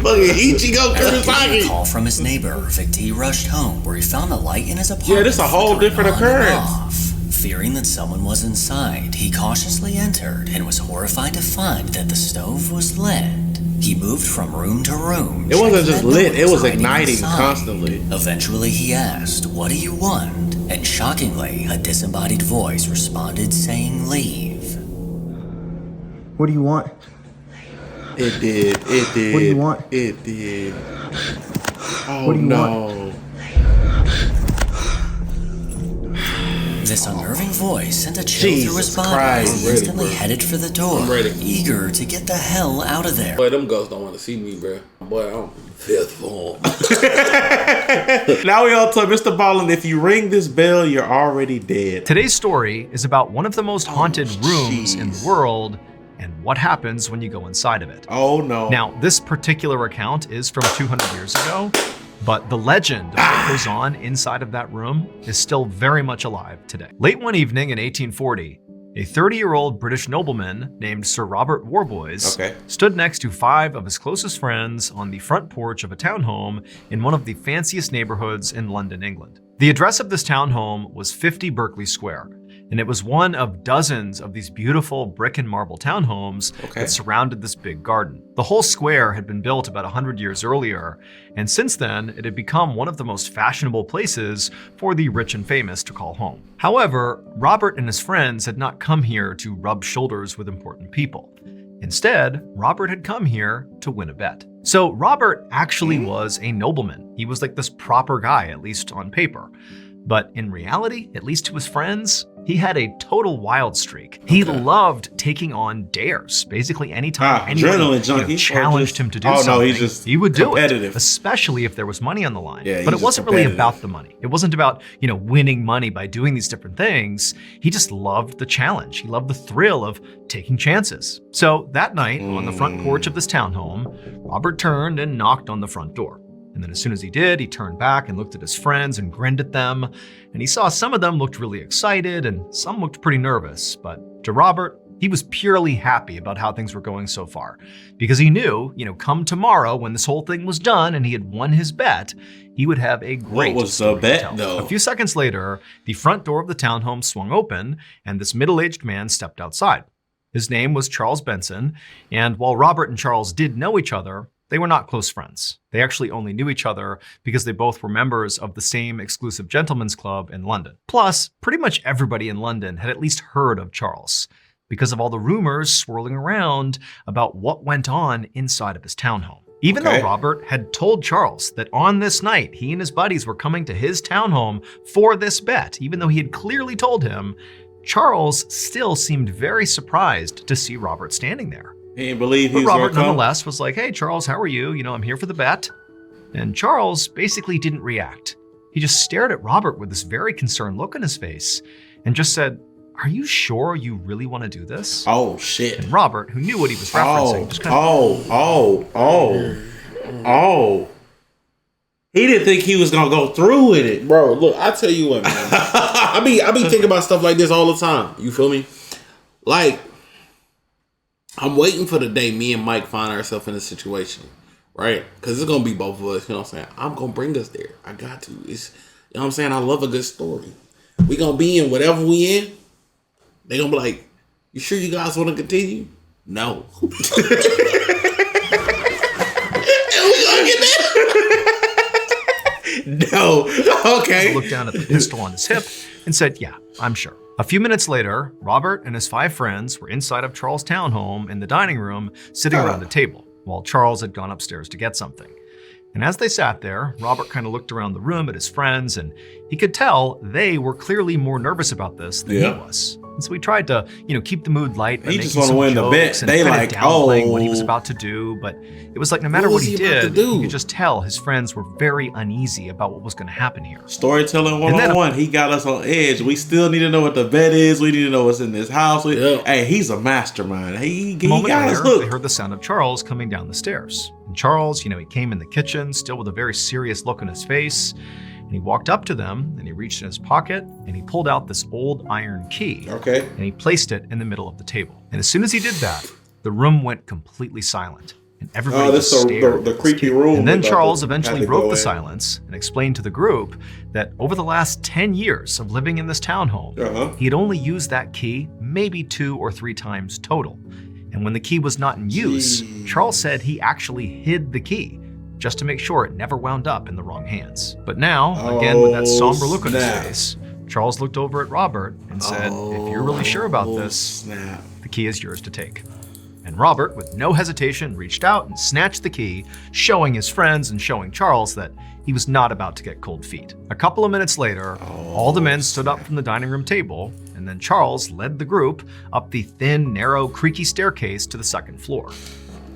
fucking Ichigo After a Kurosaki. call from his neighbor, Vic T rushed home, where he found the light in his apartment. Yeah, this is a whole different flickering on and occurrence. off. Fearing that someone was inside, he cautiously entered and was horrified to find that the stove was lit. He moved from room to room. It wasn't checking just that no lit, one it was hiding igniting inside. constantly. Eventually he asked, "What do you want?" And shockingly, a disembodied voice responded saying, "Leave." What do you want? It did. What do you want? It did. Oh, What do you no. This unnerving voice sent a chill through his body as he instantly headed for the door, eager to get the hell out of there. Boy, them ghosts don't want to see me, bro. Boy, I'm fifth form. Now we all tell Mr. Ballin, if you ring this bell, you're already dead. Today's story is about one of the most haunted rooms in the world and what happens when you go inside of it. Oh no. Now, this particular account is from 200 years ago, but the legend of what goes on inside of that room is still very much alive today. Late one evening in 1840, a 30-year-old British nobleman named Sir Robert Warboys stood next to 5 of his closest friends on the front porch of a townhome in one of the fanciest neighborhoods in London, England. The address of this townhome was 50 Berkeley Square, and it was one of dozens of these beautiful brick and marble townhomes that surrounded this big garden. The whole square had been built about 100 years earlier, and since then, it had become one of the most fashionable places for the rich and famous to call home. However, Robert and his friends had not come here to rub shoulders with important people. Instead, Robert had come here to win a bet. So Robert actually was a nobleman. He was like this proper guy, at least on paper. But in reality, at least to his friends, he had a total wild streak. He loved taking on dares. Basically, anytime anyone challenged him to do something, he would do it, especially if there was money on the line. But it wasn't really about the money. It wasn't about, winning money by doing these different things. He just loved the challenge. He loved the thrill of taking chances. So that night, on the front porch of this townhome, Robert turned and knocked on the front door. And then as soon as he did, he turned back and looked at his friends and grinned at them. And he saw some of them looked really excited and some looked pretty nervous. But to Robert, he was purely happy about how things were going so far. Because he knew, come tomorrow when this whole thing was done and he had won his bet, he would have a great What was the bet, though? A few seconds later, the front door of the townhome swung open and this middle-aged man stepped outside. His name was Charles Benson. And while Robert and Charles did know each other, they were not close friends. They actually only knew each other because they both were members of the same exclusive gentlemen's club in London. Plus, pretty much everybody in London had at least heard of Charles because of all the rumors swirling around about what went on inside of his townhome. Even though Robert had told Charles that on this night, he and his buddies were coming to his townhome for this bet, even though he had clearly told him, Charles still seemed very surprised to see Robert standing there. He didn't believe he was Robert gonna come. nonetheless was like, hey, Charles, how are you? I'm here for the bet. And Charles basically didn't react. He just stared at Robert with this very concerned look on his face and just said, are you sure you really want to do this? Oh, shit. And Robert, who knew what he was referencing, just kind of... He didn't think he was gonna go through with it. Bro, look, I tell you what, man. I be thinking about stuff like this all the time. You feel me? Like, I'm waiting for the day me and Mike find ourselves in a situation, right? Because it's gonna be both of us. You know what I'm saying? I'm gonna bring us there. I got to. It's, you know what I'm saying? I love a good story. We gonna be in whatever we in. They gonna be like, you sure you guys want to continue? No. And we gonna get that. No. Okay. He looked down at the pistol on his hip and said, yeah, I'm sure. A few minutes later, Robert and his 5 friends were inside of Charles' townhome in the dining room, sitting around a table, while Charles had gone upstairs to get something. And as they sat there, Robert kind of looked around the room at his friends, and he could tell they were clearly more nervous about this than he was. And so he tried to, keep the mood light by making some jokes and kind of downplaying what he was about to do. But it was like no matter what he did, you could just tell his friends were very uneasy about what was going to happen here. Storytelling 101. He got us on edge. We still need to know what the bet is. We need to know what's in this house. Hey, he's a mastermind. He got us hooked. They heard the sound of Charles coming down the stairs. And Charles, he came in the kitchen, still with a very serious look on his face. And he walked up to them and he reached in his pocket and he pulled out this old iron key. And he placed it in the middle of the table. And as soon as he did that, the room went completely silent. And everybody just stared. The creepy room. And then Charles eventually broke the silence and explained to the group that over the last 10 years of living in this townhome, he had only used that key maybe 2 or 3 times total. And when the key was not in use, Charles said he actually hid the key just to make sure it never wound up in the wrong hands. But now, again with that somber look on his face, Charles looked over at Robert and said, if you're really sure about this, the key is yours to take. And Robert, with no hesitation, reached out and snatched the key, showing his friends and showing Charles that he was not about to get cold feet. A couple of minutes later, all the men stood up from the dining room table, and then Charles led the group up the thin, narrow, creaky staircase to the second floor.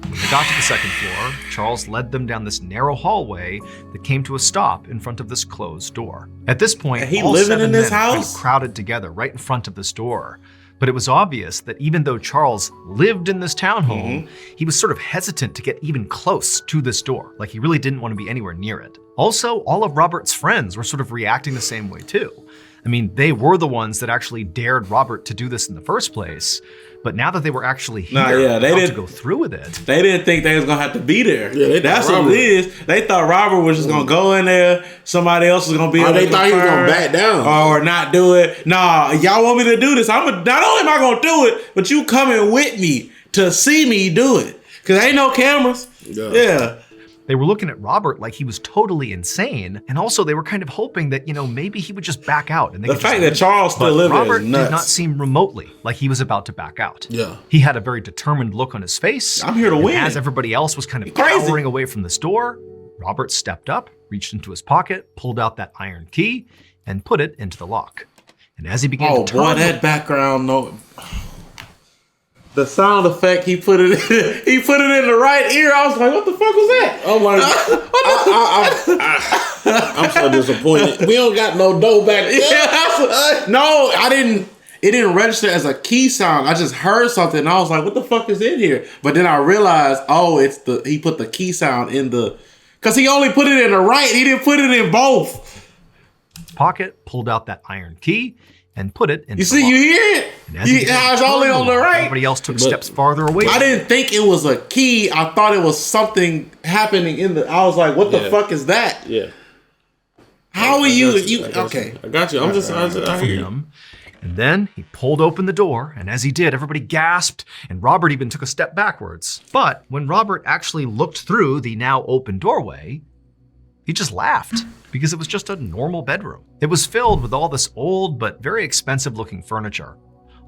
When they got to the second floor, Charles led them down this narrow hallway that came to a stop in front of this closed door. At this point, all 7 men kind of crowded together right in front of this door. But it was obvious that even though Charles lived in this townhome, he was sort of hesitant to get even close to this door. Like he really didn't want to be anywhere near it. Also, all of Robert's friends were sort of reacting the same way too. I mean, they were the ones that actually dared Robert to do this in the first place. But now that they were actually here, they didn't go through with it. They didn't think they was gonna have to be there. Yeah, that's what it is. They thought Robert was just gonna go in there. Somebody else was gonna be. They thought he was gonna back down or not do it. Nah, y'all want me to do this? Not only am I gonna do it, but you coming with me to see me do it. Cause ain't no cameras. Yeah. They were looking at Robert like he was totally insane, and also they were kind of hoping that, maybe he would just back out. And the fact that Charles still lived there is Robert nuts. did not seem remotely like he was about to back out. Yeah, he had a very determined look on his face. I'm here to win. As everybody else was kind of cowering away from this door, Robert stepped up, reached into his pocket, pulled out that iron key, and put it into the lock. And as he began to turn... Oh boy, that background note. The sound effect, he put it in the right ear. I was like, what the fuck was that? I'm so disappointed. We don't got no dough back there. Yeah, no, I didn't. It didn't register as a key sound. I just heard something and I was like, what the fuck is in here? But then I realized, he put the key sound in because he only put it in the right. He didn't put it in both. Pocket, pulled out that iron key and put it in. You see, you hear it? It's only on the right. Everybody else took steps farther away. I didn't think it was a key. I thought it was something happening I was like, what the fuck is that? Yeah. How are you? Okay. I got you. I hear you. And then he pulled open the door, and as he did, everybody gasped, and Robert even took a step backwards. But when Robert actually looked through the now open doorway, he just laughed because it was just a normal bedroom. It was filled with all this old but very expensive looking furniture.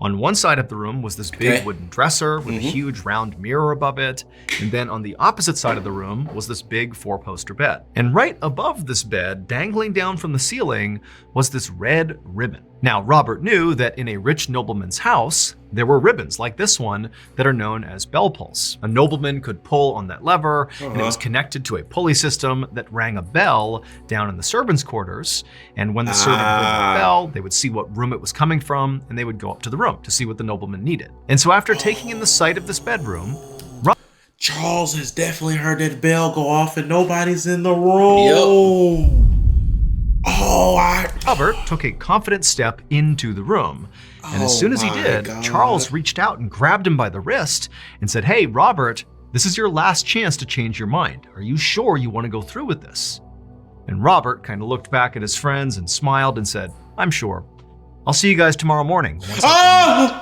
On one side of the room was this big wooden dresser with a huge round mirror above it. And then on the opposite side of the room was this big 4-poster bed. And right above this bed, dangling down from the ceiling, was this red ribbon. Now, Robert knew that in a rich nobleman's house, there were ribbons like this one that are known as bell pulls. A nobleman could pull on that lever, and it was connected to a pulley system that rang a bell down in the servants' quarters. And when the servant heard the bell, they would see what room it was coming from, and they would go up to the room to see what the nobleman needed. And so after taking in the sight of this bedroom, Charles has definitely heard that bell go off and nobody's in the room. Yep. Robert took a confident step into the room. And as soon as he did, Charles reached out and grabbed him by the wrist and said, "Hey, Robert, this is your last chance to change your mind. Are you sure you want to go through with this?" And Robert kind of looked back at his friends and smiled and said, "I'm sure. I'll see you guys tomorrow morning."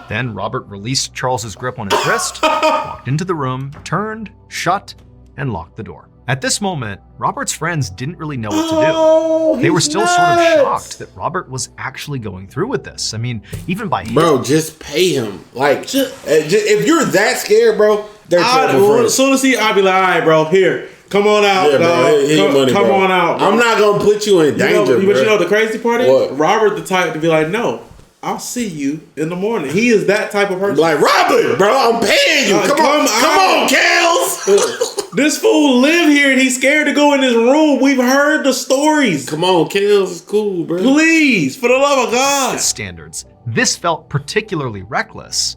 Then Robert released Charles's grip on his wrist, walked into the room, turned, shut, and locked the door. At this moment, Robert's friends didn't really know what to do. They were still sort of shocked that Robert was actually going through with this. I mean, even by bro, just pay him. Like, if you're that scared, bro, as soon as I'd be like, all right, bro, here. Come on out, dog. Come on out. Bro. I'm not gonna put you in danger. But you know the crazy part is? What? Robert the type to be like, no, I'll see you in the morning. He is that type of person. Like, Robert, bro, I'm paying you. Come on, Kels. This fool live here and he's scared to go in his room. We've heard the stories. Come on, Kels, it's cool, bro. Please, for the love of God. Standards. This felt particularly reckless.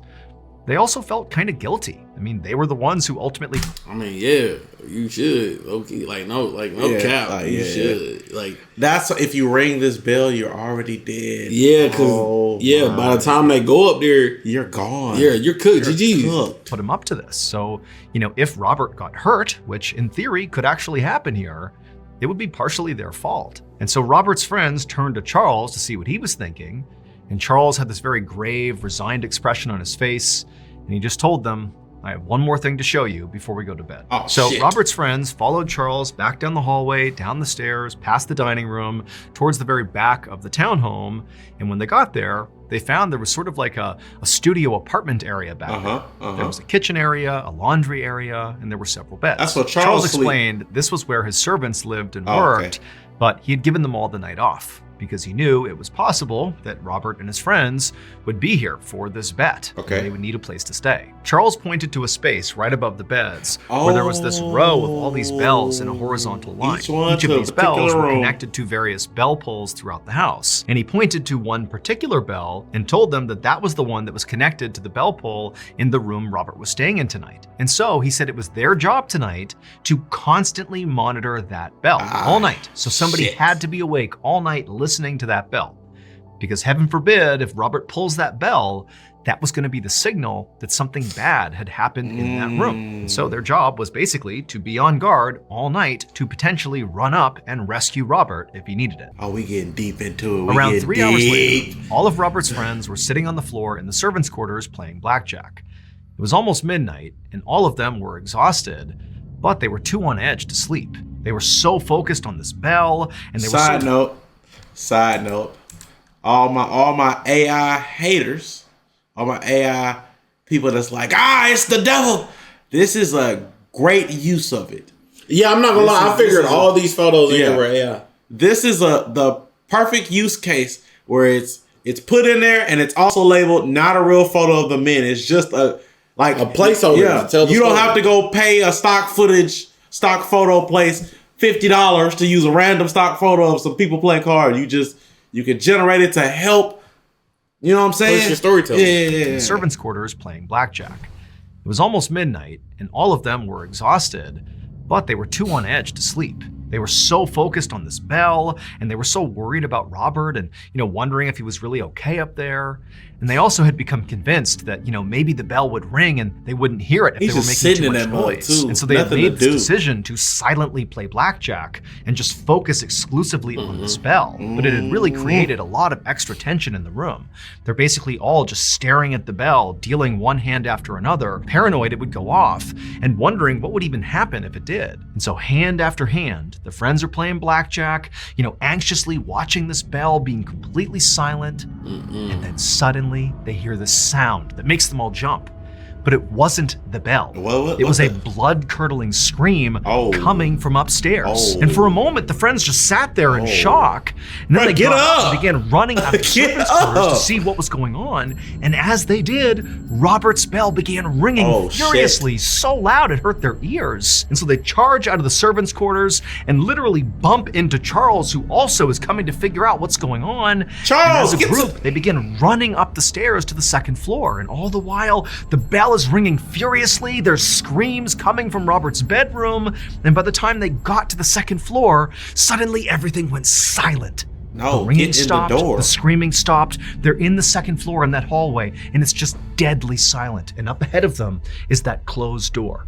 They also felt kind of guilty. I mean, they were the ones who ultimately... I mean, yeah, you should. Okay, no cap. You should. Like, that's if you ring this bell, you're already dead. Yeah, because by the time they go up there, you're gone. Yeah, you're cooked. GG. Put him up to this. So, if Robert got hurt, which in theory could actually happen here, it would be partially their fault. And so Robert's friends turned to Charles to see what he was thinking. And Charles had this very grave, resigned expression on his face. And he just told them, "I have one more thing to show you before we go to bed." So Robert's friends followed Charles back down the hallway, down the stairs, past the dining room, towards the very back of the townhome. And when they got there, they found there was sort of like a studio apartment area back there. There was a kitchen area, a laundry area, and there were several beds. That's what Charles explained this was where his servants lived and worked, but he had given them all the night off, because he knew it was possible that Robert and his friends would be here for this bet. And they would need a place to stay. Charles pointed to a space right above the beds where there was this row of all these bells in a horizontal line. Each of these bells were connected to various bell pulls throughout the house. And he pointed to one particular bell and told them that that was the one that was connected to the bell pull in the room Robert was staying in tonight. And so he said it was their job tonight to constantly monitor that bell all night. So somebody had to be awake all night listening to that bell. Because heaven forbid, if Robert pulls that bell, that was going to be the signal that something bad had happened in that room. And so their job was basically to be on guard all night to potentially run up and rescue Robert if he needed it. Oh, we getting deep into it. Around 3 hours later, all of Robert's friends were sitting on the floor in the servants' quarters playing blackjack. It was almost midnight, and all of them were exhausted, but they were too on edge to sleep. They were so focused on this bell, and they were Side note, all my AI haters, all my AI people that's like, it's the devil. This is a great use of it. Yeah, I'm not gonna lie. I figured all these photos were AI. This is the perfect use case where it's put in there and it's also labeled not a real photo of the men. It's just a placeholder. Yeah, to tell the you don't story. have to go pay a stock photo place $50 to use a random stock photo of some people playing cards. You can generate it to help. You know what I'm saying? Push your storytelling. In the servants' quarters playing blackjack. It was almost midnight, and all of them were exhausted, but they were too on edge to sleep. They were so focused on this bell, and they were so worried about Robert and, wondering if he was really okay up there. And they also had become convinced that, maybe the bell would ring and they wouldn't hear it if He's they were just making sitting too in much that mode, noise. too. And so they had Nothing made to this do. decision to silently play blackjack and just focus exclusively on this bell. But it had really created a lot of extra tension in the room. They're basically all just staring at the bell, dealing one hand after another, paranoid it would go off, and wondering what would even happen if it did. And so hand after hand, the friends are playing blackjack, anxiously watching this bell being completely silent, and then suddenly they hear this sound that makes them all jump. But it wasn't the bell. It was a blood-curdling scream coming from upstairs. And for a moment, the friends just sat there in shock. And then they got up and began running out of the servants' quarters to see what was going on. And as they did, Robert's bell began ringing furiously, so loud it hurt their ears. And so they charge out of the servants' quarters and literally bump into Charles, who also is coming to figure out what's going on. Charles, and as a group, they begin running up the stairs to the second floor. And all the while, the bell is ringing furiously. There's screams coming from Robert's bedroom. And by the time they got to the second floor, suddenly everything went silent. No, the ringing get in stopped, the door. screaming stopped. They're in the second floor in that hallway, and it's just deadly silent. And up ahead of them is that closed door.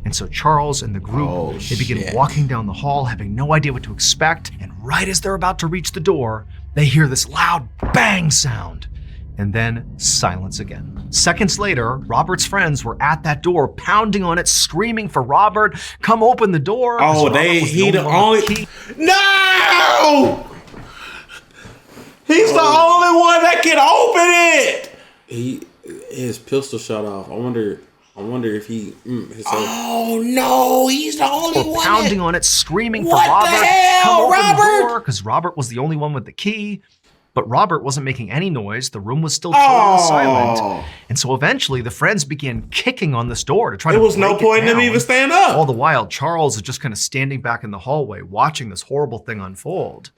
And so Charles and the group, they begin walking down the hall, having no idea what to expect. And right as they're about to reach the door, they hear this loud bang sound. And then silence again. Seconds later, Robert's friends were at that door, pounding on it, screaming for Robert, come open the door. Oh, he the only key. No! He's the only one that can open it. His pistol shot off. I wonder if he. Oh no, he's the only one. Pounding on it, screaming for What Robert. the hell, come open Robert? the door, because Robert was the only one with the key. But Robert wasn't making any noise. The room was still totally silent. And so eventually the friends began kicking on this door to try to break it down. There was no point in them even stand up. All the while, Charles is just kind of standing back in the hallway watching this horrible thing unfold.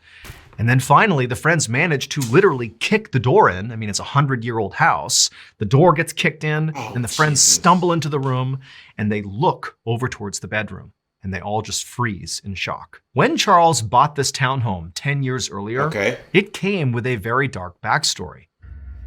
And then finally, the friends manage to literally kick the door in. I mean, it's a 100-year-old house. The door gets kicked in, and the friends stumble into the room, and they look over towards the bedroom. And they all just freeze in shock. When Charles bought this townhome 10 years earlier, it came with a very dark backstory.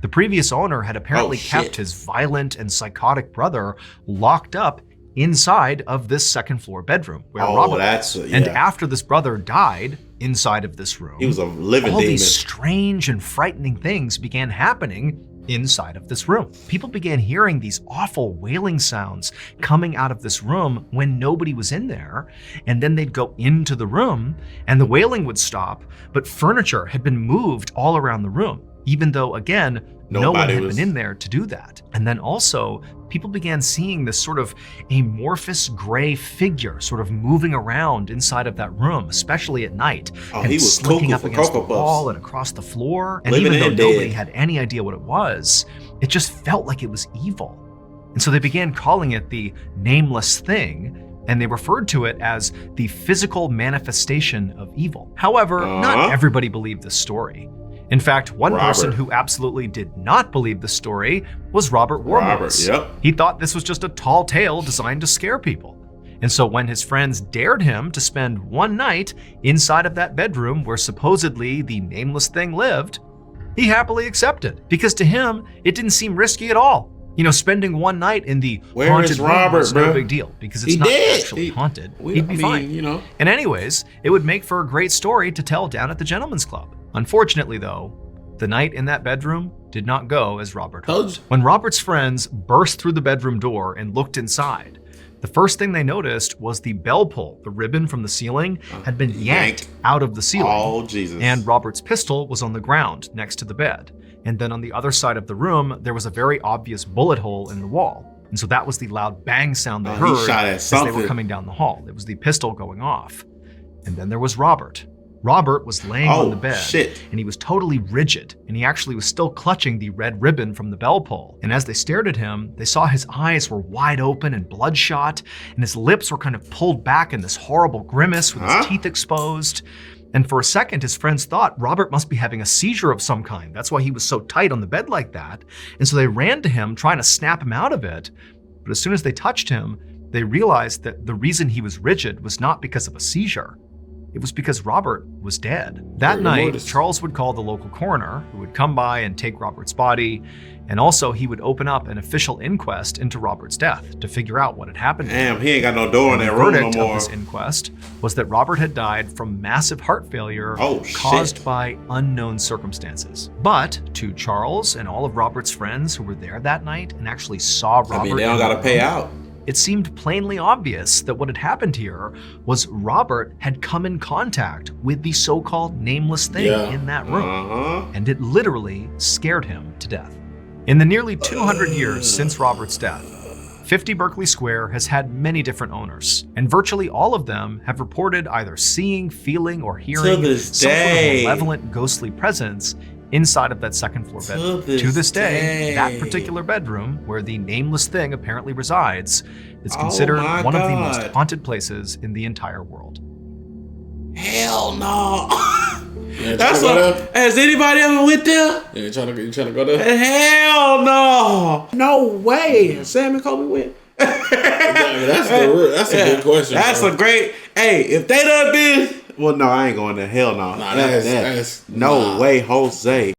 The previous owner had apparently kept his violent and psychotic brother locked up inside of this second floor bedroom where Robert was. And after this brother died inside of this room, he was a living all demon. These strange and frightening things began happening inside of this room. People began hearing these awful wailing sounds coming out of this room when nobody was in there, and then they'd go into the room and the wailing would stop, but furniture had been moved all around the room, even though, again, no one had been in there to do that. And then also, people began seeing this sort of amorphous gray figure sort of moving around inside of that room, especially at night. Oh, and he was slinking cuckoo up for against the Cocoa Puffs. wall and across the floor. And Living even though and nobody dead. had any idea what it was, it just felt like it was evil. And so they began calling it the Nameless Thing, and they referred to it as the physical manifestation of evil. However, not everybody believed this story. In fact, one person who absolutely did not believe the story was Robert Warmos. He thought this was just a tall tale designed to scare people. And so when his friends dared him to spend one night inside of that bedroom where supposedly the Nameless Thing lived, he happily accepted, because to him, it didn't seem risky at all. You know, spending one night in the haunted room was no big deal, because it's not actually haunted. He'd be fine. You know. And anyways, it would make for a great story to tell down at the Gentleman's Club. Unfortunately, though, the night in that bedroom did not go as Robert hoped. When Robert's friends burst through the bedroom door and looked inside, the first thing they noticed was the bell pull, the ribbon from the ceiling, had been yanked out of the ceiling. Oh, Jesus. And Robert's pistol was on the ground next to the bed. And then on the other side of the room, there was a very obvious bullet hole in the wall. And so that was the loud bang sound they heard shot at as they were something. coming down the hall. It was the pistol going off. And then there was Robert. Robert was laying on the bed, shit. and he was totally rigid, and he actually was still clutching the red ribbon from the bell pull. And as they stared at him, they saw his eyes were wide open and bloodshot, and his lips were kind of pulled back in this horrible grimace with his teeth exposed. And for a second, his friends thought Robert must be having a seizure of some kind. That's why he was so tight on the bed like that. And so they ran to him, trying to snap him out of it. But as soon as they touched him, they realized that the reason he was rigid was not because of a seizure. It was because Robert was dead. That night, Charles would call the local coroner, who would come by and take Robert's body, and also he would open up an official inquest into Robert's death to figure out what had happened to him. Damn, he ain't got no door in that room no The verdict more. of this inquest was that Robert had died from massive heart failure caused by unknown circumstances. But to Charles and all of Robert's friends who were there that night and actually saw Robert, I mean, they don't gotta pay out. It seemed plainly obvious that what had happened here was Robert had come in contact with the so-called Nameless Thing in that room, and it literally scared him to death. In the nearly 200 years since Robert's death, 50 Berkeley Square has had many different owners, and virtually all of them have reported either seeing, feeling, or hearing some sort of malevolent ghostly presence inside of that second floor bedroom. To this day, that particular bedroom, where the Nameless Thing apparently resides, is considered one of the most haunted places in the entire world. Hell no. That's what. Has anybody ever went there? Yeah, you trying to go there? Hell no. No way. Sam and Kobe went. That's a good question. That's a great. Hey, if they done been. Well, no, I ain't going there. Hell no. Nah, that's no way, Jose.